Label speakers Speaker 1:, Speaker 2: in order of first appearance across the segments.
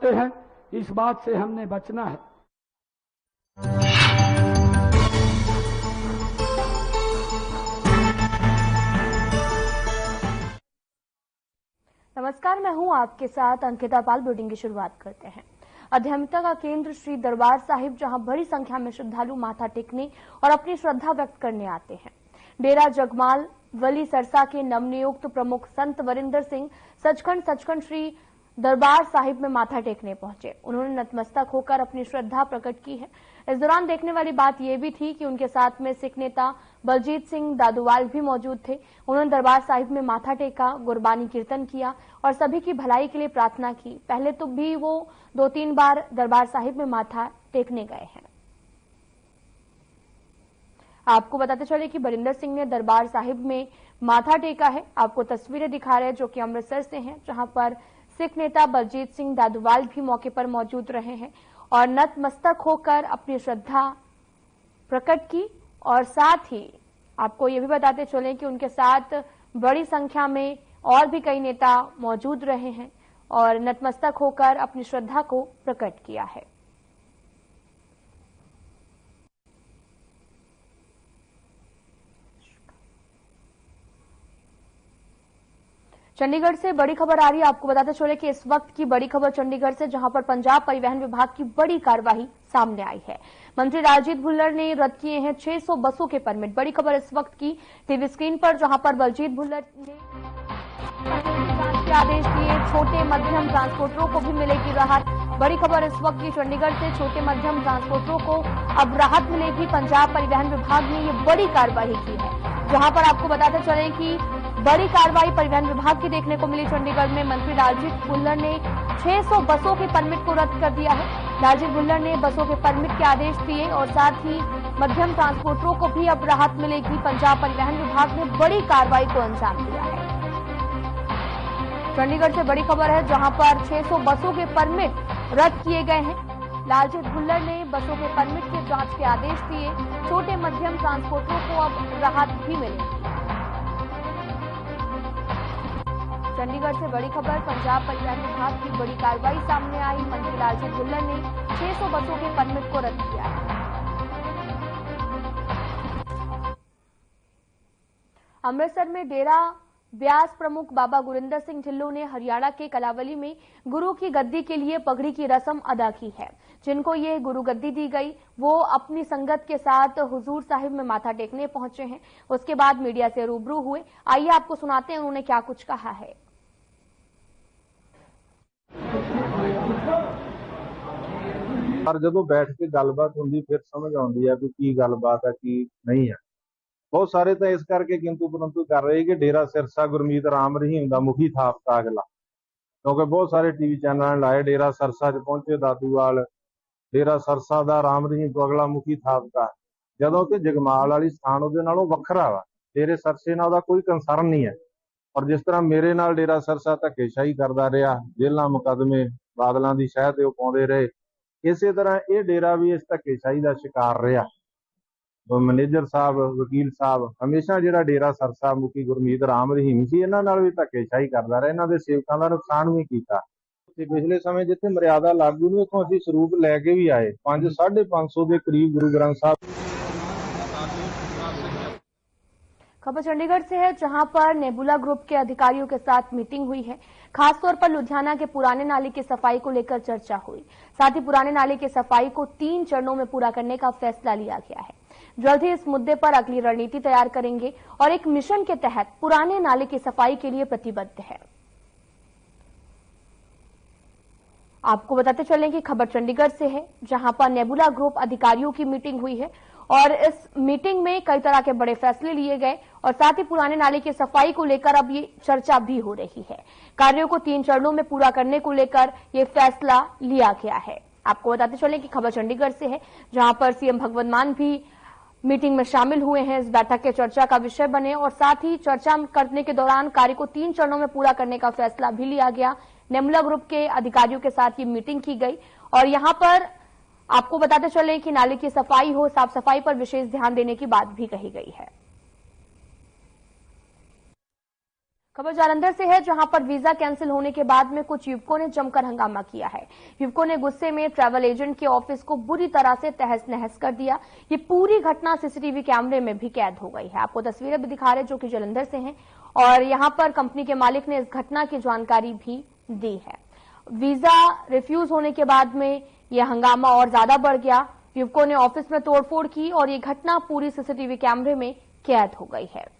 Speaker 1: सकते हैं, इस बात से हमने बचना है।
Speaker 2: नमस्कार, मैं हूं आपके साथ अंकिता पाल। बुलेटिन की शुरुआत करते हैं। आध्यात्मिकता का केंद्र श्री दरबार साहिब, जहां बड़ी संख्या में श्रद्धालु माथा टेकने और अपनी श्रद्धा व्यक्त करने आते हैं। डेरा जगमाल वली सरसा के नवनियुक्त प्रमुख संत वरिंदर सिंह सचखंड श्री दरबार साहिब में माथा टेकने पहुंचे। उन्होंने नतमस्तक होकर अपनी श्रद्धा प्रकट की है। इस दौरान देखने वाली बात यह भी थी कि उनके साथ में सिख नेता बलजीत सिंह दादूवाल भी मौजूद थे। उन्होंने दरबार साहिब में माथा टेका, गुरबानी कीर्तन किया और सभी की भलाई के लिए प्रार्थना की। पहले तो भी वो 2-3 बार दरबार साहिब में माथा टेकने गए हैं। आपको बताते चले कि वरिंदर सिंह ने दरबार साहिब में माथा टेका है। आपको तस्वीरें दिखा रहे हैं जो कि अमृतसर से हैं, जहां पर सिख नेता बलजीत सिंह दादूवाल भी मौके पर मौजूद रहे हैं और नतमस्तक होकर अपनी श्रद्धा प्रकट की। और साथ ही आपको ये भी बताते चले कि उनके साथ बड़ी संख्या में और भी कई नेता मौजूद रहे हैं और नतमस्तक होकर अपनी श्रद्धा को प्रकट किया है। चंडीगढ़ से बड़ी खबर आ रही है। आपको बताते चले कि इस वक्त की बड़ी खबर चंडीगढ़ से, जहां पर पंजाब परिवहन विभाग की बड़ी कार्रवाई सामने आई है। मंत्री राजजीत भुल्लर ने रद्द किए हैं 600 बसों के परमिट। बड़ी खबर इस वक्त की टीवी स्क्रीन पर, जहां पर बलजीत भुल्लर ने जांच के आदेश दिए। छोटे मध्यम ट्रांसपोर्टरों को भी मिलेगी राहत। बड़ी खबर इस वक्त की चंडीगढ़ से, छोटे मध्यम ट्रांसपोर्टरों को अब राहत मिलेगी। पंजाब परिवहन विभाग ने ये बड़ी कार्रवाई की है, जहां पर आपको बताते चले कि बड़ी कार्रवाई परिवहन विभाग की देखने को मिली। चंडीगढ़ में मंत्री राजजीत भुल्लर ने 600 बसों के परमिट को रद्द कर दिया है। राजजीत भुल्लर ने बसों के परमिट के आदेश दिए और साथ ही मध्यम ट्रांसपोर्टरों को भी अब राहत मिलेगी। पंजाब परिवहन विभाग ने बड़ी कार्रवाई को अंजाम दिया है। चंडीगढ़ से बड़ी खबर है, जहां पर 600 बसों के परमिट रद्द किए गए हैं। लालजीत भुल्लर ने बसों के परमिट के जांच के आदेश दिए। छोटे मध्यम ट्रांसपोर्टरों को अब राहत भी मिलेगी। चंडीगढ़ से बड़ी खबर, पंजाब परिवहन विभाग की बड़ी कार्रवाई सामने आई। मंत्री लालजीत भुल्लर ने 600 बसों के परमिट को रद्द किया है। अमृतसर में डेरा ब्यास प्रमुख बाबा गुरिंदर सिंह ढिल्लों ने हरियाणा के कलावली में गुरु की गद्दी के लिए पगड़ी की रस्म अदा की है। जिनको ये गुरु गद्दी दी गई, वो अपनी संगत के साथ हुजूर साहिब में माथा टेकने पहुंचे हैं। उसके बाद मीडिया से रूबरू हुए। आइए आपको सुनाते हैं उन्होंने क्या कुछ कहा है।
Speaker 3: पर जदों बैठ के गलबात होंदी फिर समझ आती है कि गलबात है की नहीं है। बहुत सारे तो इस करके किंतु परंतु कर रहे कि डेरा सिरसा गुरमीत राम रहीम का मुखी थापता अगला, क्योंकि बहुत सारे टीवी चैनल लाए डेरा सरसा च पहुंचे दादूवाल, डेरा सरसा का राम रहीम तो अगला मुखी थापता। जदों कि जगमाल वाली स्थान उहदे नालों वखरा वा, डेरे सरसे नाल कोई कंसर्न नहीं है। और जिस तरह मेरे नाल डेरा सरसा धक्केशाही करता रहा, जेलों मुकदमे बादलों की शह ते पाउंदे रहे, इसे तरह यह डेरा भी इस धक्केशाही का शिकार रहा। मैनेजर साहब, वकील साहब हमेशा जो डेरा सरसा मुखी गुरमीत राम रहीम से इन्होंने भी धक्केशाही करता रहा, इन्होंने सेवकों का नुकसान भी किया। पिछले समय जिथे मर्यादा लागू नहीं उतों असीं स्वरूप लैके भी आए। 500-550 के करीब गुरु ग्रंथ साहब।
Speaker 2: खबर चंडीगढ़ से है, जहां पर नेबुला ग्रुप के अधिकारियों के साथ मीटिंग हुई है। खासतौर पर लुधियाना के पुराने नाले की सफाई को लेकर चर्चा हुई। साथ ही पुराने नाले की सफाई को 3 चरणों में पूरा करने का फैसला लिया गया है। जल्द ही इस मुद्दे पर अगली रणनीति तैयार करेंगे और एक मिशन के तहत पुराने नाले की सफाई के लिए प्रतिबद्ध है। आपको बताते चलें कि खबर चंडीगढ़ से है, जहां पर नेबुला ग्रुप अधिकारियों की मीटिंग हुई है और इस मीटिंग में कई तरह के बड़े फैसले लिए गए और साथ ही पुराने नाले की सफाई को लेकर अब ये चर्चा भी हो रही है। कार्यों को 3 चरणों में पूरा करने को लेकर ये फैसला लिया गया है। आपको बताते चलें कि खबर चंडीगढ़ से है, जहां पर सीएम भगवंत मान भी मीटिंग में शामिल हुए हैं। इस बैठक के चर्चा का विषय बने और साथ ही चर्चा करने के दौरान कार्य को 3 चरणों में पूरा करने का फैसला भी लिया गया। नेबुला ग्रुप के अधिकारियों के साथ ये मीटिंग की गई और यहां पर आपको बताते चलें कि नाले की सफाई हो, साफ सफाई पर विशेष ध्यान देने की बात भी कही गई है। खबर जालंधर से है, जहां पर वीजा कैंसिल होने के बाद में कुछ युवकों ने जमकर हंगामा किया है। युवकों ने गुस्से में ट्रैवल एजेंट के ऑफिस को बुरी तरह से तहस नहस कर दिया। ये पूरी घटना सीसीटीवी कैमरे में भी कैद हो गई है। आपको तस्वीरें भी दिखा रहे जो कि जालंधर से हैं और यहां पर कंपनी के मालिक ने इस घटना की जानकारी भी दी है। वीजा रिफ्यूज होने के बाद में यह हंगामा और ज्यादा बढ़ गया। युवकों ने ऑफिस में तोड़फोड़ की और ये घटना पूरी सीसीटीवी कैमरे में कैद हो गई है।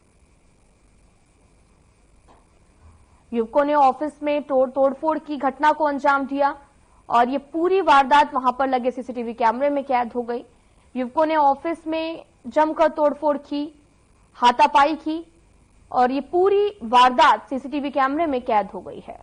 Speaker 2: युवकों ने ऑफिस में तोड़फोड़ की घटना को अंजाम दिया और ये पूरी वारदात वहां पर लगे सीसीटीवी कैमरे में कैद हो गई। युवकों ने ऑफिस में जमकर तोड़फोड़ की, हाथापाई की और ये पूरी वारदात सीसीटीवी कैमरे में कैद हो गई है।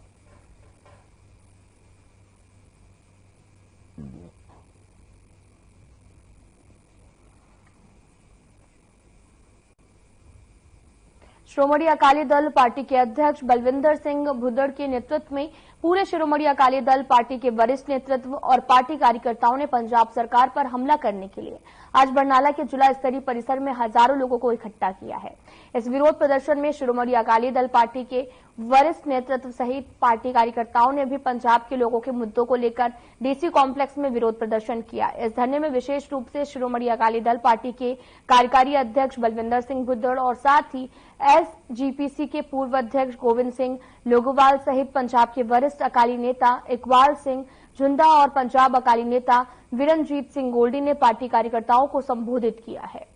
Speaker 2: श्रोमणी अकाली दल पार्टी के अध्यक्ष बलविंदर सिंह भुद्दड़ के नेतृत्व में पूरे श्रोमणी अकाली दल पार्टी के वरिष्ठ नेतृत्व और पार्टी कार्यकर्ताओं ने पंजाब सरकार पर हमला करने के लिए आज बरनाला के जिला स्तरीय परिसर में हजारों लोगों को इकट्ठा किया है। इस विरोध प्रदर्शन में श्रोमणी अकाली दल पार्टी के वरिष्ठ नेतृत्व सहित पार्टी कार्यकर्ताओं ने भी पंजाब के लोगों के मुद्दों को लेकर डीसी कॉम्प्लेक्स में विरोध प्रदर्शन किया। इस धरने में विशेष रूप से श्रोमणी अकाली दल पार्टी के कार्यकारी अध्यक्ष बलविंदर सिंह भुद्दड़ और साथ ही एसजीपीसी के पूर्व अध्यक्ष गोविंद सिंह लोगोवाल सहित पंजाब के वरिष्ठ अकाली नेता इकबाल सिंह झुंदा और पंजाब अकाली नेता विरनजीत सिंह गोल्डी ने पार्टी कार्यकर्ताओं को संबोधित किया है।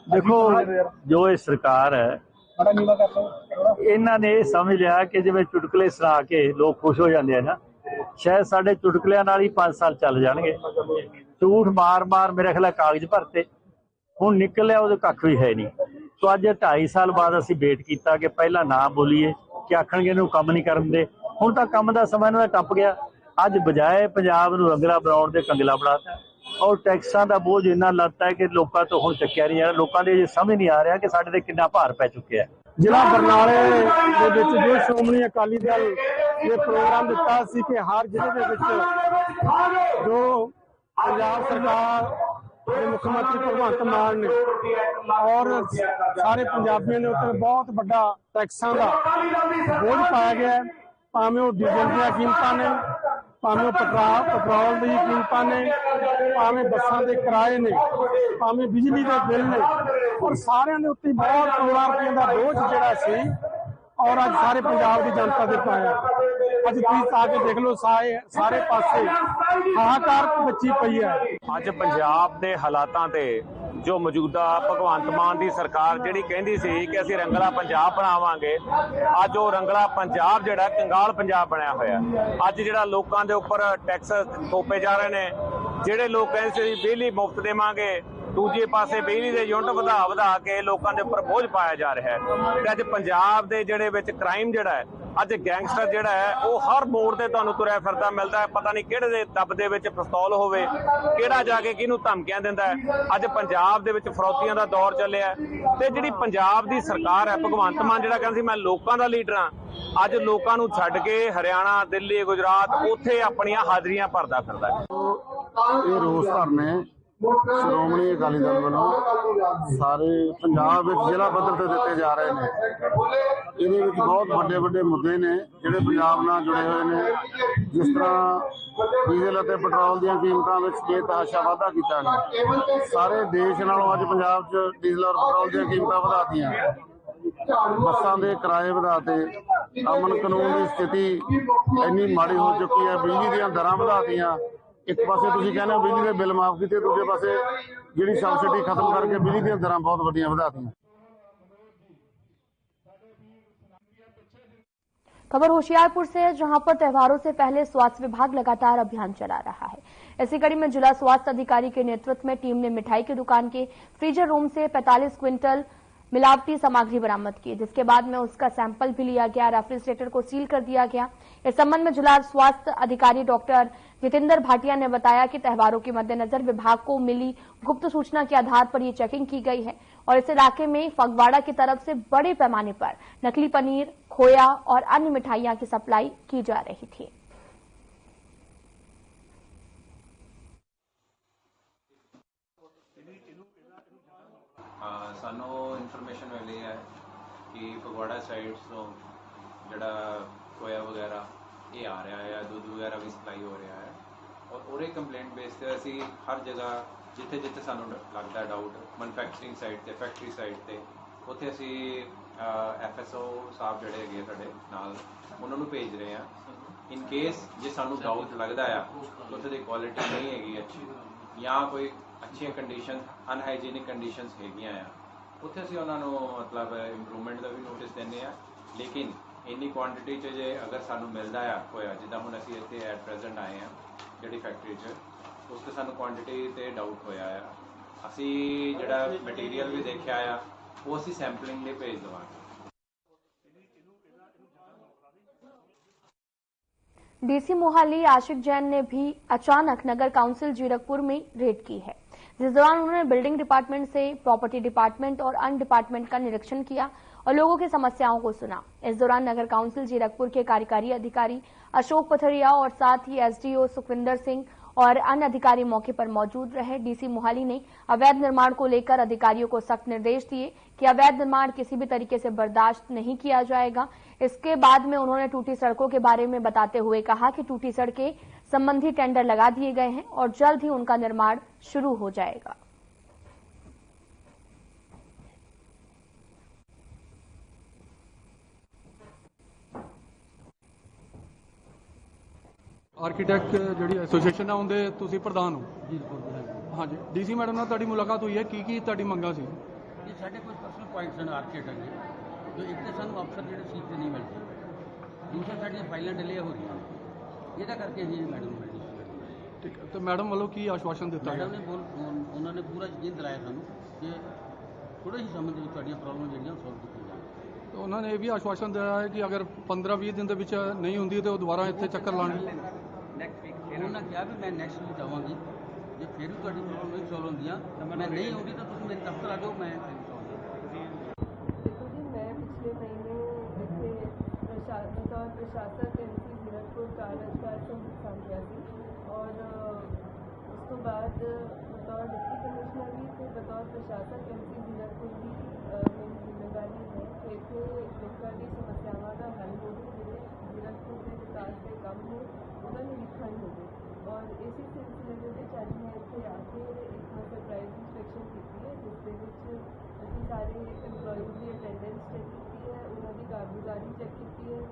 Speaker 4: देखो, जो ये सरकार है इन्हों ने समझ लिया कि जिवें चुटकुले सुना के लोग खुश हो जाते हैं ना, शायद साढ़े चुटकुलियां नाल ही 5 साल चल जाएंगे। झूठ मार मार मेरे ख्याल कागज भरते, हुण निकलिया वो कख भी है नहीं। तो अज 2.5 साल बाद असीं वेट किया कि पहला ना बोलीए कि आखणगे इहनूं काम नहीं करन दे। हुण तां काम दा समां इन्हां दा टप गया। अज बजाए पंजाब नूं रंगला बनाउण दे कंगला बनाता और टैक्सां दा बोझ इन्ना लाता है कि लोकां तो हुण चुक्या नहीं जा रहा। लोकां दे समझ नहीं आ रहा कि साडे ते किन्ना भार पै चुक्या है।
Speaker 5: जिला बरनाले दे विच जो श्रोमणी अकाली दल ने प्रोग्राम दिता सी कि हर जिले दे विच जो पंजाब सरकार के मुख्यमंत्री भगवंत मान ने और सारे पंजाबियों ने उत्ते बहुत बड़ा टैक्सां दा बोझ पाया गया है। भावें वो डीजल दी कीमतां ने, भावें पेट्रोल दी कीमतां ने, भावें बसां दे किराए ने, भावें बिजली दे बिल ने और सारिਆਂ ਦੇ ਉੱਤੇ बहुत करोड़ां रुपए का बोझ ਜਿਹੜਾ ਸੀ और अज सारे पंजाब की जनता दे पाया। अज तुसीं आ के देख लो सारे पासे हाहाकार मची पई है।
Speaker 6: अज पंजाब के हालातां ते जो मौजूदा भगवंत मान की सरकार जिहड़ी कहंदी सी कि असीं रंगला पंजाब बनावांगे, अज वो रंगला पंजाब जिहड़ा कंगाल पंजाब बनया होया। अज जिहड़ा लोकां दे उपर टैक्स थोपे जा रहे ने, जिहड़े लोग कहंदे सी बिजली मुफ्त देवांगे, दूजे पासे बिजली के यूनिट वधा के लोगों के उपर बोझ पाया जा रहा है। अज पंजाब के जिहड़े विच क्राइम जिहड़ा है, अज गैंगस्टर जिहड़ा है वो हर मोड़ ते तुहानूं तुरया फिरदा मिलदा है। पता नहीं किहड़े दब दे विच पिस्तौल होवे, किहड़ा जाके किहनूं धमकियां दिंदा है। अज पंजाब दे विच फरौतियां दा दौर चलिया ते जिहड़ी पंजाब दी सरकार है, भगवंत मान जिहड़ा कहंदा सी मैं लोकां दा लीडर हां, अज लोकां नूं छड्ड के हरियाणा, दिल्ली, गुजरात उत्थे अपणियां हाਜ਼ਰੀਆਂ भरदा फिरदा है।
Speaker 5: ये रोस धरने श्रोमणी अकाली दल वालों सारे पंजाब जिला पद्धर ते दिते जा रहे हैं। ये बहुत बड़े बड़े मुद्दे ने जिहड़े पंजाब नाल जुड़े हुए हैं। जिस तरह डीजल और पेट्रोल दी कीमतां विच बेतहाशा वाधा कीता गया। सारे देश नालों अज पंजाब च डीजल और पेट्रोल दी कीमतां वधातीआं, बसां दे किराए वधाते, अमन कानून की स्थिति इन्नी माड़ी हो चुकी है। बिजली दी दरां वधातीआं, एक पासे तुसीं कहने बिजली के बिल माफ किए, दूजे पासे जिहड़ी सबसिडी खत्म करके बिजली दी दरां बहुत वड्डियां वधातीआं।
Speaker 2: खबर होशियारपुर से है, जहां पर त्योहारों से पहले स्वास्थ्य विभाग लगातार अभियान चला रहा है। इसी कड़ी में जिला स्वास्थ्य अधिकारी के नेतृत्व में टीम ने मिठाई की दुकान के फ्रीजर रूम से 45 क्विंटल मिलावटी सामग्री बरामद की, जिसके बाद में उसका सैंपल भी लिया गया। रेफ्रिजरेटर को सील कर दिया गया। इस संबंध में जिला स्वास्थ्य अधिकारी डॉक्टर जितेंद्र भाटिया ने बताया कि त्योहारों के मद्देनजर विभाग को मिली गुप्त सूचना के आधार पर ये चेकिंग की गई है और इस इलाके में फगवाड़ा की तरफ से बड़े पैमाने पर नकली पनीर, खोया और अन्य मिठाइयां की सप्लाई की जा रही थी।
Speaker 7: ਫਗਵਾੜਾ ਸਾਈਡ ਤੋਂ ਜਿਹੜਾ ਖੋਇਆ ਵਗੈਰਾ ਇਹ ਆ ਰਿਹਾ ਹੈ, ਦੁੱਧ ਵਗੈਰਾ ਵੀ ਸਪਲਾਈ ਹੋ ਰਿਹਾ ਹੈ। ਔਰ ਉਹਦੇ ਕੰਪਲੇਂਟ ਬੇਸ ਤੇ ਅਸੀਂ ਹਰ ਜਗ੍ਹਾ ਜਿੱਥੇ ਜਿੱਥੇ ਸਾਨੂੰ ਲੱਗਦਾ ਡਾਊਟ ਮੈਨੂਫੈਕਚਰਿੰਗ ਸਾਈਡ ਤੇ, ਫੈਕਟਰੀ ਸਾਈਡ ਤੇ, ਉੱਥੇ ਅਸੀਂ FSO ਸਾਹਿਬ ਜਿਹੜੇ ਹੈਗੇ ਸਾਡੇ ਨਾਲ ਉਹਨਾਂ ਨੂੰ ਭੇਜ ਰਹੇ ਹਾਂ। ਇਨ ਕੇਸ ਜੇ ਸਾਨੂੰ ਡਾਊਟ ਲੱਗਦਾ ਆ ਉੱਥੇ ਦੀ ਕੁਆਲਿਟੀ ਨਹੀਂ ਹੈਗੀ ਅੱਛੀ ਜਾਂ ਕੋਈ ਅੱਛੀਆਂ ਕੰਡੀਸ਼ਨ ਅਨਹਾਈਜੀਨਿਕ ਕੰਡੀਸ਼ਨਸ ਹੈਗੀਆਂ ਆ, ਉੱਥੇ ਅਸੀਂ ਉਹਨਾਂ ਨੂੰ ਮਤਲਬ ਇੰਪਰੂਵਮੈਂਟ ਦਾ ਵੀ ਨੋਟਿਸ ਦਿੰਦੇ ਆ। ਲੇਕਿਨ ਇੰਨੀ ਕੁਆਂਟਿਟੀ 'ਚ ਜੇ ਅਗਰ ਸਾਨੂੰ ਮਿਲਦਾ ਆ ਹੋਇਆ, ਜਿੱਦਾਂ ਹੁਣ ਅਸੀਂ ਇੱਥੇ ਐਟ ਪ੍ਰੈਜ਼ੈਂਟ ਆਏ ਹਾਂ ਜਿਹੜੀ ਫੈਕਟਰੀ 'ਚ, ਉਸ 'ਤੇ ਸਾਨੂੰ ਕੁਆਂਟਿਟੀ 'ਤੇ ਡਾਊਟ ਹੋਇਆ ਆ। ਅਸੀਂ ਜਿਹੜਾ ਮਟੀਰੀਅਲ ਵੀ ਦੇਖਿਆ ਆ ਉਹ ਅਸੀਂ ਸੈਂਪਲਿੰਗ ਲਈ ਭੇਜ ਦੇਵਾਂਗੇ।
Speaker 2: डीसी मोहाली आशिक जैन ने भी अचानक नगर काउंसिल जीरकपुर में रेड की है, जिस दौरान उन्होंने बिल्डिंग डिपार्टमेंट से प्रॉपर्टी डिपार्टमेंट और अन्य डिपार्टमेंट का निरीक्षण किया और लोगों की समस्याओं को सुना। इस दौरान नगर काउंसिल जीरकपुर के कार्यकारी अधिकारी अशोक पथरिया और साथ ही एसडीओ सुखविंदर सिंह और अन्य अधिकारी मौके पर मौजूद रहे। डीसी मोहाली ने अवैध निर्माण को लेकर अधिकारियों को सख्त निर्देश दिए कि अवैध निर्माण किसी भी तरीके से बर्दाश्त नहीं किया जाएगा। इसके बाद में उन्होंने टूटी सड़कों के बारे में बताते हुए कहा कि टूटी सड़कें संबंधी टेंडर लगा दिए गए हैं और जल्द ही उनका निर्माण शुरू हो जाएगा।
Speaker 8: ਆਰਕੀਟੈਕਟ ਜਿਹੜੀ ਐਸੋਸੀਏਸ਼ਨ ਆ ਉਹਦੇ ਤੁਸੀਂ ਪ੍ਰਧਾਨ ਹੋ ਜੀ? ਹਾਂਜੀ, ਡੀਸੀ ਮੈਡਮ ਨਾਲ ਤੁਹਾਡੀ ਮੁਲਾਕਾਤ ਹੋਈ ਹੈ, ਕੀ ਤੁਹਾਡੀ ਮੰਗਾਂ ਸੀ?
Speaker 9: ਇਹ ਸਾਡੇ ਕੁਝ ਪਰਸਨਲ ਪੁਆਇੰਟਸ ਹਨ ਆਰਕੀਟੈਕਟ ਦੇ, ਜੋ ਇੱਕ ਤਾਂ ਸਾਨੂੰ ਅਫਸਰ ਜਿਹੜੇ ਸੀਟ ਤੇ ਨਹੀਂ ਮਿਲਦੇ, ਦੂਸਰਾ ਸਾਡੀਆਂ ਫਾਈਲਾਂ ਡਿਲੇ ਹੋ ਰਹੀਆਂ, ਇਹਦਾ ਕਰਕੇ ਅਸੀਂ ਮੈਡਮ ਨੂੰ ਮਿਲਣੀ ਸੀ।
Speaker 8: ਠੀਕ ਹੈ, ਤੇ ਮੈਡਮ ਵੱਲੋਂ ਕੀ ਆਸ਼ਵਾਸਨ ਦਿੱਤਾ ਗਿਆ?
Speaker 9: ਮੈਡਮ ਨੇ ਉਹਨਾਂ ਨੇ ਪੂਰਾ ਯਕੀਨ ਦਿਲਾਇਆ ਸਾਨੂੰ ਕਿ ਥੋੜੇ ਹੀ ਸਮੇਂ ਦੇ ਵਿੱਚ ਤੁਹਾਡੀਆਂ ਪ੍ਰੋਬਲਮ ਜਿਹੜੀਆਂ ਸੋਲਵ ਕੀਤੀਆਂ ਜਾਣ।
Speaker 8: ਉਹਨਾਂ ਨੇ ਇਹ ਵੀ ਆਸ਼ਵਾਸਨ ਦਿਆ ਹੈ ਕਿ ਅਗਰ 15-20 ਦਿਨ ਦੇ ਵਿੱਚ ਨਹੀਂ ਹੁੰਦੀ ਤਾਂ ਉਹ ਦੁਬਾਰਾ ਇੱਥੇ ਚੱਕਰ ਲਾਉਣਗੇ।
Speaker 9: ਉਹਨਾਂ ਕਿਹਾ ਵੀ ਮੈਂ ਨੈਕਸਟ ਵੀਕ ਆਵਾਂਗੀ, ਜੇ ਫਿਰ ਵੀ ਤੁਹਾਡੀ ਪ੍ਰੋਬਲਮ ਨਹੀਂ ਸੋਲਵ ਹੁੰਦੀਆਂ ਮੈਂ ਨਹੀਂ ਆਉਂਦੀ ਤਾਂ ਤੁਸੀਂ ਮੇਰੇ ਦਫ਼ਤਰ ਆ ਜਾਓ, ਮੈਂ
Speaker 10: देखो जी, मैं पिछले महीने इतने बतौर प्रशासक MC जीरकपुर कार्यकाल से हिस्सा लिया थी और उस तो बाद बतौर डिप्टी कमिश्नर भी तो बतौर प्रशासक MC जीरकपुर भी मेरी जिम्मेदारी है कि इतने लोगों की समस्यावां का हल हो जिन्हें जीरकपुर के विकास के कम हो ਉਹਦਾ ਨਿਰੀਖਣ ਹੋਵੇ। और इसी सिलसिले में ਅੱਜ मैं ਇੱਥੇ ਆ ਕੇ ਇੱਕ ਸਰਪ੍ਰਾਈਜ਼ ਇੰਸਪੈਕਸ਼ਨ ਕੀਤੀ ਹੈ, ਜਿਸ ਦੇ ਵਿੱਚ ਅਸੀਂ ਸਾਰੇ EMPLOYEEਜ਼ ਦੀ ਅਟੈਂਡੈਂਸ ਚੈੱਕ ਕੀਤੀ है, ਉਹਨਾਂ ਦੀ ਕਾਰਗੁਜ਼ਾਰੀ चेक की है।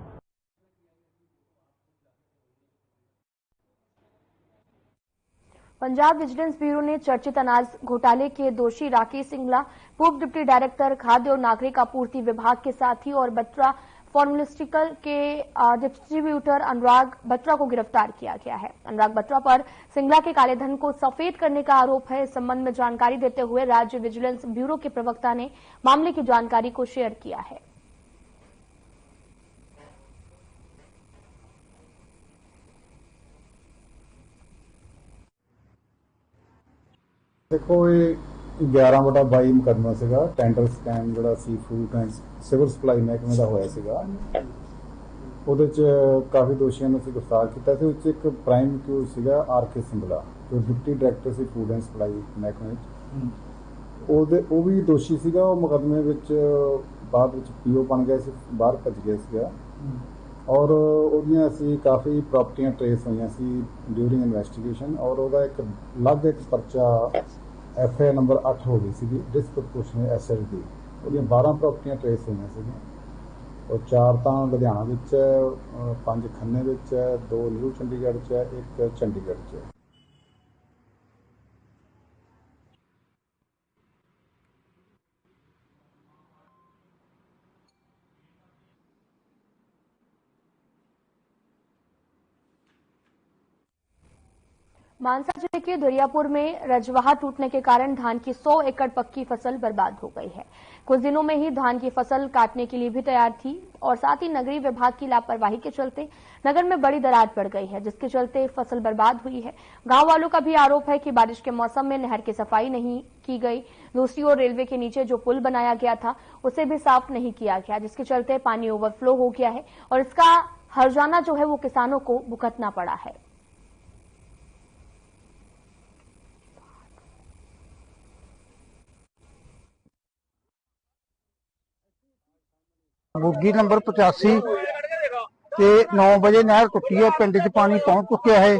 Speaker 2: पंजाब विजिलेंस ब्यूरो ने चर्चित अनाज घोटाले के दोषी राकेश सिंगला, पूर्व डिप्टी डायरेक्टर खाद्य और नागरिक आपूर्ति विभाग के साथी और बत्रा फार्मास्यूटिकल के डिस्ट्रीब्यूटर अनुराग बत्रा को गिरफ्तार किया गया है। अनुराग बत्रा पर सिंगला के काले धन को सफेद करने का आरोप है। इस संबंध में जानकारी देते हुए राज्य विजिलेंस ब्यूरो के प्रवक्ता ने मामले की जानकारी को शेयर किया है।
Speaker 11: देखो ये 11/22 मुकदमा सीगा टेंडर स्कैम जिहड़ा sea food and civil supply महकमे का होया सीगा। ਉਹਦੇ 'ਚ ਕਾਫੀ ਦੋਸ਼ੀਆਂ ਨੂੰ ਅਸੀਂ ਗ੍ਰਿਫਤਾਰ ਕੀਤਾ ਸੀ। ਉਹ 'ਚ ਇੱਕ ਪ੍ਰਾਈਮ ਅਕਿਊਜ਼ ਸੀਗਾ RK ਸਿੰਗਲਾ, ਜੋ deputy director C food and supply ਮਹਿਕਮੇ 'ਚ। ਉਹ ਵੀ ਦੋਸ਼ੀ ਸੀਗਾ। ਉਹ ਮੁਕਦਮੇ ਵਿੱਚ ਬਾਅਦ ਵਿੱਚ PO ਬਣ ਗਿਆ ਸੀ, ਬਾਹਰ ਭੱਜ ਗਿਆ ਸੀਗਾ ਔਰ ਉਹਦੀਆਂ ਅਸੀਂ ਕਾਫੀ ਪ੍ਰਾਪਰਟੀਆਂ ਟਰੇਸ ਹੋਈਆਂ ਸੀ ਡਿਊਰਿੰਗ ਇਨਵੈਸਟੀਗੇਸ਼ਨ ਔਰ ਉਹਦਾ ਇੱਕ ਅਲੱਗ ਇੱਕ ਪਰਚਾ FI ਨੰਬਰ 8 ਹੋ ਗਈ ਸੀਗੀ ਡਿਸਪ੍ਰੋਪੋਰਸ਼ਨੇਟ ਐਸੈਟ ਦੀ। ਉਹਦੀਆਂ 12 ਪ੍ਰਾਪਰਟੀਆਂ ਟਰੇਸ ਹੋਈਆਂ ਸੀਗੀਆਂ ਔਰ 4 ਤਾਂ ਲੁਧਿਆਣਾ ਵਿੱਚ, 5 ਖੰਨੇ ਵਿੱਚ, 2 ਨਿਊ ਚੰਡੀਗੜ੍ਹ 'ਚ, 1 ਚੰਡੀਗੜ੍ਹ 'ਚ।
Speaker 2: मानसा जिले के दरियापुर में रजवाहा टूटने के कारण धान की 100 एकड़ पक्की फसल बर्बाद हो गई है। कुछ दिनों में ही धान की फसल काटने के लिए भी तैयार थी और साथ ही नगरीय विभाग की लापरवाही के चलते नगर में बड़ी दरार पड़ गई है, जिसके चलते फसल बर्बाद हुई है। गांव वालों का भी आरोप है कि बारिश के मौसम में नहर की सफाई नहीं की गई। दूसरी ओर रेलवे के नीचे जो पुल बनाया गया था उसे भी साफ नहीं किया गया, जिसके चलते पानी ओवरफ्लो हो गया है और इसका हर्जाना जो है वो किसानों को भुगतना पड़ा है।
Speaker 5: बुग्गी नंबर 85 ਤੇ 9 ਵਜੇ ਨਹਿਰ ਟੁੱਟੀ ਹੈ। ਪਿੰਡ 'ਚ ਪਾਣੀ ਪਹੁੰਚ ਚੁੱਕਿਆ ਹੈ।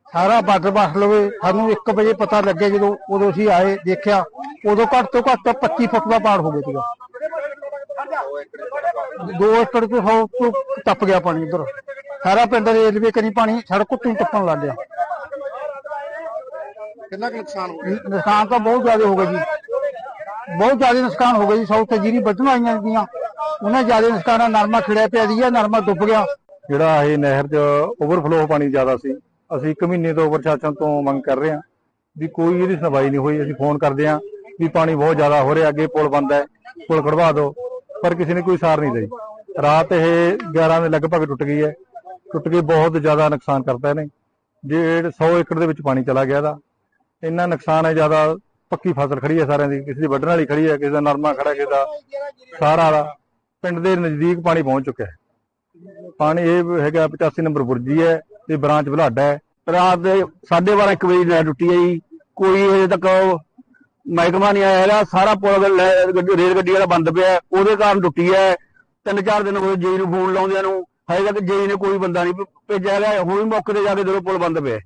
Speaker 5: ਸਾਰਾ ਬਾਰਡਰ ਬਸ ਲਵੇ। ਸਾਨੂੰ 1 ਵਜੇ ਪਤਾ ਲੱਗਿਆ, ਜਦੋਂ ਉਦੋਂ ਅਸੀਂ ਆਏ ਦੇਖਿਆ, ਉਦੋਂ ਘੱਟ ਤੋਂ ਘੱਟ 25 ਫੁੱਟ ਦਾ ਪਾੜ ਹੋ ਗਿਆ ਸੀਗਾ। 2 ਏਕੜ ਤੋਂ 100 ਤੋਂ ਟੱਪ ਗਿਆ ਪਾਣੀ। ਇੱਧਰ ਸਾਰਾ ਪਿੰਡ ਰੇਲਵੇ ਕਰੀ ਪਾਣੀ ਸੜਕ ਉੱਤੋਂ ਹੀ ਟੱਪਣ ਲੱਗ ਗਿਆ।
Speaker 12: ਕਿੰਨਾ ਕੁ ਨੁਕਸਾਨ ਹੋ ਗਿਆ?
Speaker 5: ਨੁਕਸਾਨ ਤਾਂ ਬਹੁਤ ਜ਼ਿਆਦਾ ਹੋ ਗਿਆ ਜੀ, ਬਹੁਤ ਜ਼ਿਆਦਾ ਨੁਕਸਾਨ ਹੋ ਗਿਆ ਜੀ। ਸਾਊਥ ਜਿਹੜੀ ਵੱਢਣ ਆਈਆਂ ਸੀਗੀਆਂ ਉਹਨਾਂ ਜ਼ਿਆਦਾ ਨੁਕਸਾਨ ਆ। ਨਰਮਾ ਖਿੜਿਆ ਪਿਆ ਸੀ, ਨਰਮਾ ਡੁੱਬ ਗਿਆ।
Speaker 11: ਜਿਹੜਾ ਇਹ ਨਹਿਰ 'ਚ ਓਵਰਫਲੋ ਪਾਣੀ ਜ਼ਿਆਦਾ ਸੀ। ਅਸੀਂ 1 ਮਹੀਨੇ ਤੋਂ ਪ੍ਰਸ਼ਾਸਨ ਤੋਂ ਮੰਗ ਕਰ ਰਹੇ ਹਾਂ ਵੀ ਕੋਈ ਇਹਦੀ ਸੁਣਵਾਈ ਨਹੀਂ ਹੋਈ। ਅਸੀਂ ਫੋਨ ਕਰਦੇ ਹਾਂ ਵੀ ਪਾਣੀ ਬਹੁਤ ਜ਼ਿਆਦਾ ਹੋ ਰਿਹਾ, ਅੱਗੇ ਪੁਲ ਬੰਦ ਹੈ, ਪੁਲ ਕਢਵਾ ਦਿਓ, ਪਰ ਕਿਸੇ ਨੇ ਕੋਈ ਸਾਰ ਨਹੀਂ ਲਈ। ਰਾਤ ਇਹ 11 ਦੇ ਲਗਭਗ ਟੁੱਟ ਗਈ ਹੈ। ਟੁੱਟ ਕੇ ਬਹੁਤ ਜ਼ਿਆਦਾ ਨੁਕਸਾਨ ਕਰਤਾ ਇਹਨੇ। 100 ਏਕੜ ਦੇ ਵਿੱਚ ਪਾਣੀ ਚਲਾ ਗਿਆ ਇਹਦਾ। ਇੰਨਾ ਨੁਕਸਾਨ ਹੈ ਜ਼ਿਆਦਾ। ਪੱਕੀ ਫਸਲ ਖੜੀ ਹੈ ਸਾਰਿਆਂ ਦੀ, ਕਿਸੇ ਦੀ ਵੱਢਣ ਵਾਲੀ ਖੜੀ ਹੈ, ਕਿਸੇ ਦਾ ਨਰਮਾ ਖੜਾ, ਕਿਸੇ ਦਾ ਸਾਰਾ ਦਾ। ਪਿੰਡ ਦੇ ਨਜ਼ਦੀਕ ਪਾਣੀ ਪਹੁੰਚ ਚੁੱਕਿਆ ਹੈ। ਪਾਣੀ ਇਹ ਹੈਗਾ 85 ਨੰਬਰ ਬੁਰਜੀ ਹੈ ਤੇ ਬ੍ਰਾਂਚ ਬਲਾਡਾ ਹੈ। ਰਾਤ ਦੇ 12:30 1 ਵਜੇ ਨਹਿਰ ਟੁੱਟੀ ਹੈ ਜੀ। ਕੋਈ ਹਜੇ ਤੱਕ ਮਹਿਕਮਾ ਨਹੀਂ ਆਇਆ ਹੈਗਾ। ਸਾਰਾ ਪੁਲ ਰੇਲ ਗੱਡੀ ਵਾਲਾ ਬੰਦ ਪਿਆ, ਉਹਦੇ ਕਾਰਨ ਟੁੱਟੀ ਹੈ। 3-4 ਦਿਨ ਹੋਏ ਜੇਈ ਨੂੰ ਫੋਨ ਲਾਉਂਦਿਆਂ ਨੂੰ, ਹਜੇ ਤੱਕ ਜੇਈ ਨੇ ਕੋਈ ਬੰਦਾ ਨਹੀਂ ਭੇਜਿਆ ਹੈਗਾ। ਹੁਣ ਵੀ ਮੌਕੇ ਤੇ ਜਾ ਕੇ ਦੇਖੋ ਪੁਲ ਬੰਦ ਪਿਆ,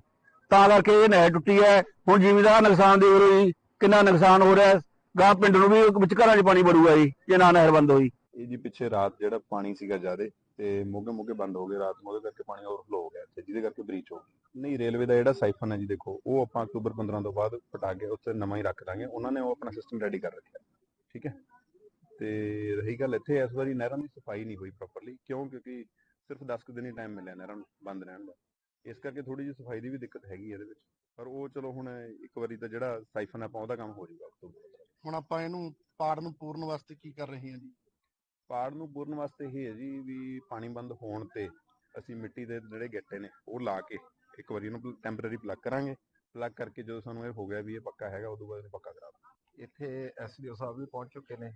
Speaker 11: ਤਾਂ ਕਰਕੇ ਇਹ ਨਹਿਰ ਟੁੱਟੀ ਹੈ। ਹੁਣ ਜ਼ਿਮੀਂਦਾਰ ਨੁਕਸਾਨ ਦੇਖ ਲਓ ਜੀ, ਕਿੰਨਾ ਨੁਕਸਾਨ ਹੋ ਰਿਹਾ। ਗਾਂ ਪਿੰਡ ਨੂੰ ਵੀ ਵਿੱਚ ਘਰਾਂ 'ਚ ਪਾਣੀ ਵੜੂਗਾ ਜੀ ਜੇ ਨਾ ਨਹਿਰ ਬੰਦ ਹੋਈ।
Speaker 13: ਇਹ ਜੀ ਪਿੱਛੇ ਰਾਤ ਜਿਹੜਾ ਪਾਣੀ ਸੀਗਾ ਜ਼ਿਆਦੇ ਤੇ ਮੋਗੇ ਬੰਦ ਹੋ ਗਏ ਰਾਤ ਨੂੰ, ਉਹਦੇ ਕਰਕੇ ਪਾਣੀ ਓਵਰਫਲੋ ਹੋ ਗਿਆ ਤੇ ਜਿਹਦੇ ਕਰਕੇ ਬ੍ਰੀਚ ਹੋ ਗਈ। ਨਹੀਂ, ਰੇਲਵੇ ਦਾ ਜਿਹੜਾ ਸਾਈਫਨ ਹੈ ਜੀ, ਦੇਖੋ ਉਹ ਆਪਾਂ ਅਕਤੂਬਰ 15 ਤੋਂ ਬਾਅਦ ਪਟਾ ਕੇ ਉੱਥੇ ਨਵਾਂ ਹੀ ਰੱਖ ਦਾਂਗੇ। ਉਹਨਾਂ ਨੇ ਉਹ ਆਪਣਾ ਸਿਸਟਮ ਰੈਡੀ ਕਰ ਰੱਖਿਆ, ਠੀਕ ਹੈ। ਤੇ ਰਹੀ ਗੱਲ ਇੱਥੇ, ਇਸ ਵਾਰੀ ਨਹਿਰਾਂ ਦੀ ਸਫਾਈ ਨਹੀਂ ਹੋਈ ਪ੍ਰੋਪਰਲੀ। ਕਿਉਂਕਿ ਸਿਰਫ 10 ਕੁ ਦਿਨ ਹੀ ਟਾਈਮ ਮਿਲਿਆ ਨਹਿਰਾਂ ਨੂੰ ਬੰਦ ਰਹਿਣ ਦਾ। ਇਸ ਕਰਕੇ ਥੋੜੀ ਜਿਹੀ ਸਫਾਈ ਦੀ ਵੀ ਦਿੱਕਤ ਹੈਗੀ ਇਹਦੇ ਵਿੱਚ, ਪਰ ਉਹ ਚਲੋ ਹੁਣ ਇੱਕ ਵਾਰੀ ਤਾਂ ਜਿਹੜਾ ਸਾਈਫਨ ਆਪਾਂ ਉਹਦਾ ਕੰਮ ਹੋ ਜਾਊਗਾ ਅਕਤੂਬਰ।
Speaker 12: ਹੁਣ ਆਪਾਂ ਇਹਨੂੰ ਪਾੜ ਨੂੰ ਪੂਰਨ ਵਾਸਤੇ ਕੀ ਕਰ ਰਹੇ ਹਾਂ ਜੀ?
Speaker 13: ਪਾੜ ਨੂੰ ਪੂਰਨ ਵਾਸਤੇ ਇਹ ਹੈ ਜੀ ਵੀ ਪਾਣੀ ਬੰਦ ਹੋਣ ਤੇ ਅਸੀਂ ਮਿੱਟੀ ਦੇ ਜਿਹੜੇ ਗੱਟੇ ਨੇ ਉਹ ਲਾ ਕੇ ਇੱਕ ਵਾਰੀ ਇਹਨੂੰ ਟੈਂਪਰੇਰੀ ਪਲੱਗ ਕਰਾਂਗੇ। ਪਲੱਗ ਕਰਕੇ ਜਦੋਂ ਸਾਨੂੰ ਇਹ ਹੋ ਗਿਆ ਵੀ ਇਹ ਪੱਕਾ ਹੈਗਾ, ਉਦੋਂ ਬਾਅਦ ਇਹਨੂੰ ਪੱਕਾ ਕਰਾ ਦਾਂਗੇ।
Speaker 3: ਇੱਥੇ ਐਸਡੀਓ ਸਾਹਿਬ ਵੀ ਪਹੁੰਚ ਚੁੱਕੇ ਨੇ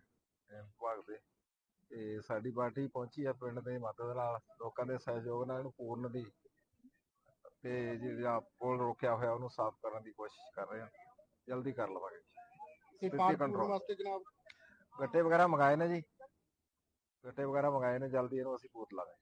Speaker 3: ਵਿਭਾਗ ਦੇ, ਤੇ ਸਾਡੀ ਪਾਰਟੀ ਪਹੁੰਚੀ ਹੈ ਪਿੰਡ ਦੇ ਮਦਦ ਨਾਲ, ਲੋਕਾਂ ਦੇ ਸਹਿਯੋਗ ਨਾਲ ਇਹਨੂੰ ਪੂਰਨ ਦੀ ਤੇ ਜਿਹੜਾ ਪੁਲ ਰੋਕਿਆ ਹੋਇਆ ਉਹਨੂੰ ਸਾਫ਼ ਕਰਨ ਦੀ ਕੋਸ਼ਿਸ਼ ਕਰ ਰਹੇ ਹਾਂ। ਜਲਦੀ ਕਰ ਲਵਾਂਗੇ।
Speaker 12: ਕੰਟਰੋਲ ਵਾਸਤੇ ਜਨਾਬ
Speaker 3: ਗੱਟੇ ਵਗੈਰਾ ਮੰਗਾਏ ਨੇ ਜੀ, ਗੱਟੇ ਵਗੈਰਾ ਮੰਗਾਏ ਨੇ, ਜਲਦੀ ਇਹਨੂੰ ਅਸੀਂ ਪੂਰ ਲਾਂਗੇ।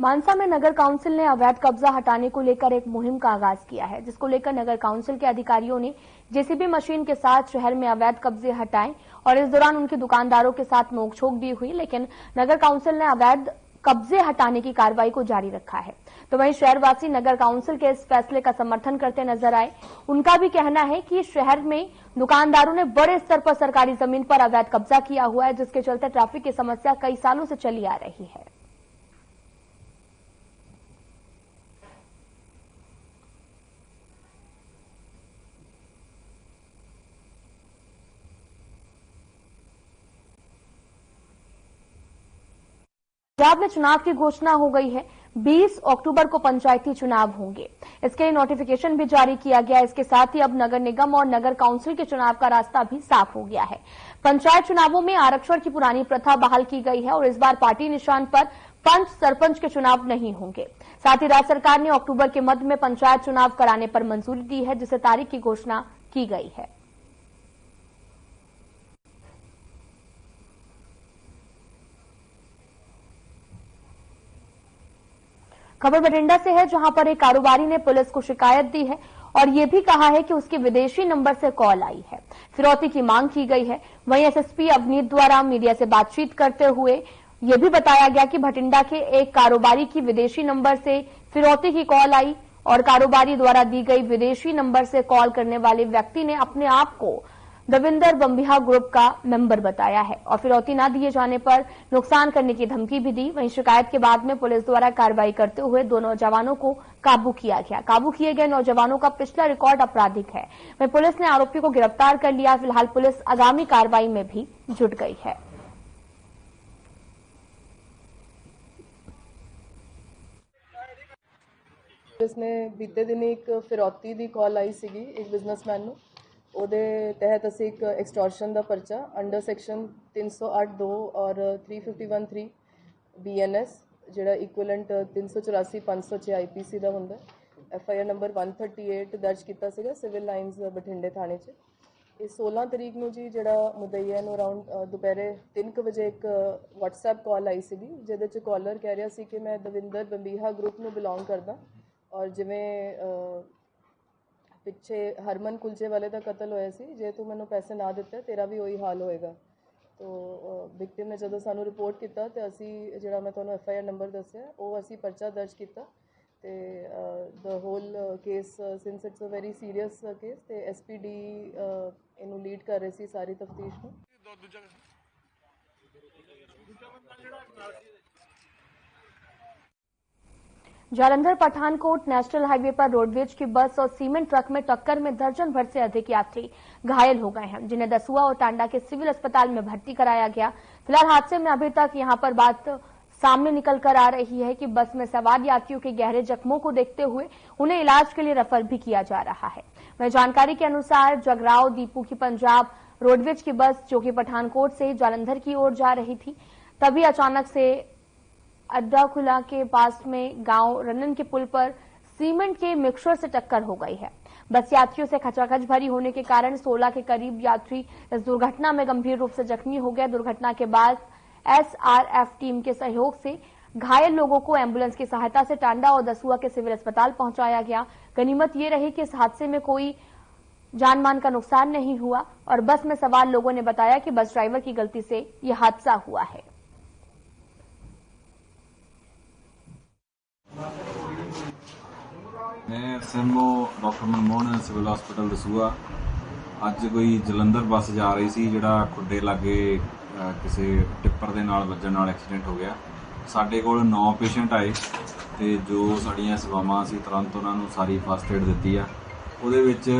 Speaker 2: मानसा में नगर काउंसिल ने अवैध कब्जा हटाने को लेकर एक मुहिम का आगाज किया है, जिसको लेकर नगर काउंसिल के अधिकारियों ने जेसीबी मशीन के साथ शहर में अवैध कब्जे हटाए और इस दौरान उनके दुकानदारों के साथ नोकझोंक भी हुई। लेकिन नगर काउंसिल ने अवैध कब्जे हटाने की कार्रवाई को जारी रखा है। तो वहीं शहरवासी नगर काउंसिल के इस फैसले का समर्थन करते नजर आए। उनका भी कहना है कि शहर में दुकानदारों ने बड़े स्तर पर सरकारी जमीन पर अवैध कब्जा किया हुआ है, जिसके चलते ट्रैफिक की समस्या कई सालों से चली आ रही है। पंजाब में चुनाव की घोषणा हो गई है। 20 अक्टूबर को पंचायती चुनाव होंगे, इसके लिए नोटिफिकेशन भी जारी किया गया। इसके साथ ही अब नगर निगम और नगर काउंसिल के चुनाव का रास्ता भी साफ हो गया है। पंचायत चुनावों में आरक्षण की पुरानी प्रथा बहाल की गई है और इस बार पार्टी निशान पर पंच सरपंच के चुनाव नहीं होंगे। साथ ही राज्य सरकार ने अक्टूबर के मध्य में पंचायत चुनाव कराने पर मंजूरी दी है, जिसे तारीख की घोषणा की गई है। खबर बठिंडा से है, जहां पर एक कारोबारी ने पुलिस को शिकायत दी है और ये भी कहा है कि उसके विदेशी नंबर से कॉल आई है, फिरौती की मांग की गई है। वहीं एसएसपी अवनीत द्वारा मीडिया से बातचीत करते हुए ये भी बताया गया कि भटिंडा के एक कारोबारी की विदेशी नंबर से फिरौती की कॉल आई और कारोबारी द्वारा दी गई विदेशी नंबर से कॉल करने वाले व्यक्ति ने अपने आप को दविंदर बंबिहा ग्रुप का मेंबर बताया है और फिरौती न दिए जाने पर नुकसान करने की धमकी भी दी। वहीं शिकायत के बाद में पुलिस द्वारा कार्रवाई करते हुए 2 नौजवानों को काबू किया गया। काबू किए गए नौजवानों का पिछला रिकॉर्ड आपराधिक है। वहीं पुलिस ने आरोपी को गिरफ्तार कर लिया। फिलहाल पुलिस आगामी कार्रवाई में भी जुट गई है।
Speaker 10: पुलिस ने बीते दिन एक फिरौती की कॉल आई सी एक बिजनेसमैन ਨੂੰ ਉਹਦੇ ਤਹਿਤ ਅਸੀਂ ਇੱਕ ਐਕਸਟੋਰਸ਼ਨ ਦਾ ਪਰਚਾ ਅੰਡਰ ਸੈਕਸ਼ਨ 308(2) ਔਰ 351(3) BNS ਜਿਹੜਾ ਇਕੁਇਵਲੈਂਟ 384(506) IPC ਦਾ ਹੁੰਦਾ FIR ਨੰਬਰ 138 ਦਰਜ ਕੀਤਾ ਸੀਗਾ ਸਿਵਲ ਲਾਈਨਸ ਬਠਿੰਡੇ ਥਾਣੇ 'ਚ। ਇਹ 16 ਤਰੀਕ ਨੂੰ ਜੀ ਜਿਹੜਾ ਮੁਦਈਆ ਨੂੰ ਅਰਾਊਂਡ ਦੁਪਹਿਰੇ 3 ਵਜੇ ਇੱਕ WhatsApp ਕਾਲ ਆਈ ਸੀਗੀ, ਜਿਹਦੇ 'ਚ ਕਾਲਰ ਕਹਿ ਰਿਹਾ ਸੀ ਕਿ ਮੈਂ ਦਵਿੰਦਰ ਬੰਬੀਹਾ ਗਰੁੱਪ ਨੂੰ ਬਿਲੋਂਗ ਕਰਦਾ ਔਰ ਜਿਵੇਂ ਪਿੱਛੇ ਹਰਮਨ ਕੁਲਚੇ ਵਾਲੇ ਦਾ ਕਤਲ ਹੋਇਆ ਸੀ, ਜੇ ਤੂੰ ਮੈਨੂੰ ਪੈਸੇ ਨਾ ਦਿੱਤੇ ਤੇਰਾ ਵੀ ਉਹੀ ਹਾਲ ਹੋਏਗਾ। ਤੋ ਵਿਕਟਿਮ ਨੇ ਜਦੋਂ ਸਾਨੂੰ ਰਿਪੋਰਟ ਕੀਤਾ ਤੇ ਅਸੀਂ ਜਿਹੜਾ ਮੈਂ ਤੁਹਾਨੂੰ FIR ਨੰਬਰ ਦੱਸਿਆ ਉਹ ਅਸੀਂ ਪਰਚਾ ਦਰਜ ਕੀਤਾ ਤੇ the whole case since it's a very serious case ਤੇ SPD ਇਹਨੂੰ ਲੀਡ ਕਰ ਰਹੇ ਸੀ ਸਾਰੀ ਤਫਤੀਸ਼ ਨੂੰ।
Speaker 2: जालंधर पठानकोट नेशनल हाईवे पर रोडवेज की बस और सीमेंट ट्रक में टक्कर में दर्जन भर से अधिक यात्री घायल हो गए हैं, जिन्हें दसुआ और टांडा के सिविल अस्पताल में भर्ती कराया गया। फिलहाल हादसे में अभी तक यहां पर बात सामने निकल कर आ रही है कि बस में सवार यात्रियों के गहरे जख्मों को देखते हुए उन्हें इलाज के लिए रेफर भी किया जा रहा है। वहीं जानकारी के अनुसार जगराव दीपू की पंजाब रोडवेज की बस जो कि पठानकोट से जालंधर की ओर जा रही थी, तभी अचानक से अड्डा खुला के पास में गांव रनन के पुल पर सीमेंट के मिक्सचर से टक्कर हो गई है। बस यात्रियों से खचाखच भरी होने के कारण 16 के करीब यात्री इस दुर्घटना में गंभीर रूप से जख्मी हो गए। दुर्घटना के बाद SRF टीम के सहयोग से घायल लोगों को एम्बुलेंस की सहायता से टांडा और दसुआ के सिविल अस्पताल पहुंचाया गया। गनीमत ये रही कि इस हादसे में कोई जानमाल का नुकसान नहीं हुआ और बस में सवार लोगों ने बताया कि बस ड्राइवर की गलती से यह हादसा हुआ है।
Speaker 14: मैं SMO doctor Manmohan civil hospital Dasuya ਅੱਜ ਕੋਈ ਜਲੰਧਰ ਬੱਸ ਜਾ ਰਹੀ ਸੀ ਜਿਹੜਾ ਖੁੱਡੇ ਲਾਗੇ ਕਿਸੇ ਟਿੱਪਰ ਦੇ ਨਾਲ ਵੱਜਣ ਨਾਲ ਐਕਸੀਡੈਂਟ ਹੋ ਗਿਆ। ਸਾਡੇ ਕੋਲ 9 ਪੇਸ਼ੈਂਟ ਆਏ ਤੇ ਜੋ ਸਾਡੀਆਂ ਸੇਵਾਵਾਂ ਸੀ ਤੁਰੰਤ ਉਹਨਾਂ ਨੂੰ ਸਾਰੀ ਫਸਟ ਏਡ ਦਿੱਤੀ ਆ। ਉਹਦੇ ਵਿੱਚ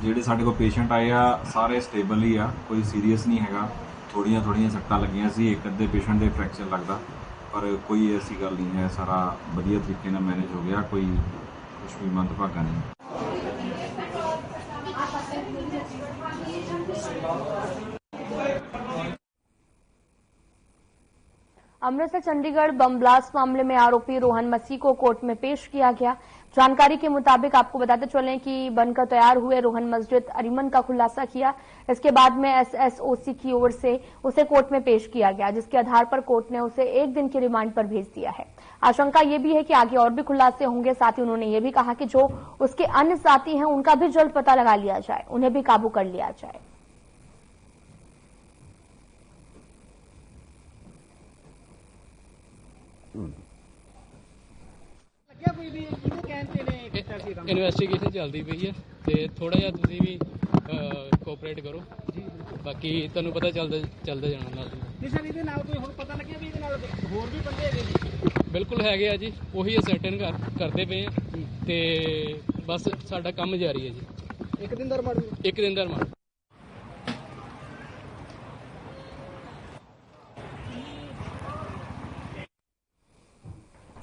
Speaker 14: ਜਿਹੜੇ ਸਾਡੇ ਕੋਲ ਪੇਸ਼ੈਂਟ ਆਏ ਆ ਸਾਰੇ ਸਟੇਬਲ ਹੀ ਆ, ਕੋਈ ਸੀਰੀਅਸ ਨਹੀਂ ਹੈਗਾ। ਥੋੜੀਆਂ ਸੱਟਾਂ ਲੱਗੀਆਂ ਸੀ, ਇੱਕ ਅੱਧੇ ਪੇਸ਼ੈਂਟ ਦੇ ਫ੍ਰੈਕਚਰ ਲੱਗਦਾ, ਪਰ ਕੋਈ ਐਸੀ ਗੱਲ ਨਹੀਂ ਹੈ। ਸਾਰਾ ਵਧੀਆ ਤਰੀਕੇ ਨਾਲ ਮੈਨੇਜ ਹੋ ਗਿਆ, ਕੋਈ ਕੁਛ ਵੀ ਮੰਦਭਾਗਾ नहीं।
Speaker 2: अमृतसर चंडीगढ़ बम ब्लास्ट मामले में आरोपी रोहन मसीह को कोर्ट में पेश किया गया। जानकारी के मुताबिक आपको बताते चलें कि बनकर तैयार हुए रोहन मस्जिद अरिमन का खुलासा किया। इसके बाद में SSOC की ओर से उसे कोर्ट में पेश किया गया, जिसके आधार पर कोर्ट ने उसे 1 दिन के रिमांड पर भेज दिया है। आशंका ये भी है कि आगे और भी खुलासे होंगे। साथ ही उन्होंने ये भी कहा कि जो उसके अन्य साथी हैं उनका भी जल्द पता लगा लिया जाए, उन्हें भी काबू कर लिया जाए।
Speaker 15: ਇਨਵੈਸਟੀਗੇਸ਼ਨ ਚੱਲਦੀ ਪਈ ਹੈ ਤੇ ਥੋੜਾ ਜਿਹਾ ਤੁਸੀਂ ਵੀ ਕੋਆਪਰੇਟ ਕਰੋ ਜੀ। ਬਾਕੀ ਤੁਹਾਨੂੰ ਪਤਾ ਚੱਲਦਾ ਜਾਣਾ ਨਾਲ ਜੀ। ਸਰ ਇਹਦੇ ਨਾਲ ਕੋਈ ਹੁਣ ਪਤਾ ਲੱਗਿਆ ਵੀ ਇਹਦੇ ਨਾਲ ਹੋਰ ਵੀ ਬੰਦੇ ਹੈਗੇ ਜੀ? ਬਿਲਕੁਲ ਹੈਗੇ ਆ ਜੀ, ਉਹੀ ਅਸਰਟਨ ਕਰਦੇ ਪਏ ਆ ਤੇ ਬਸ ਸਾਡਾ ਕੰਮ ਜਾਰੀ ਹੈ ਜੀ। ਇੱਕ ਦਿਨ ਦਾ ਰਿਮਾਂਡ।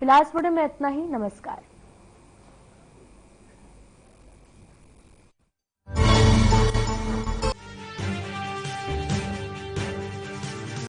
Speaker 2: फिलहाल इस वीडियो में इतना ही। नमस्कार।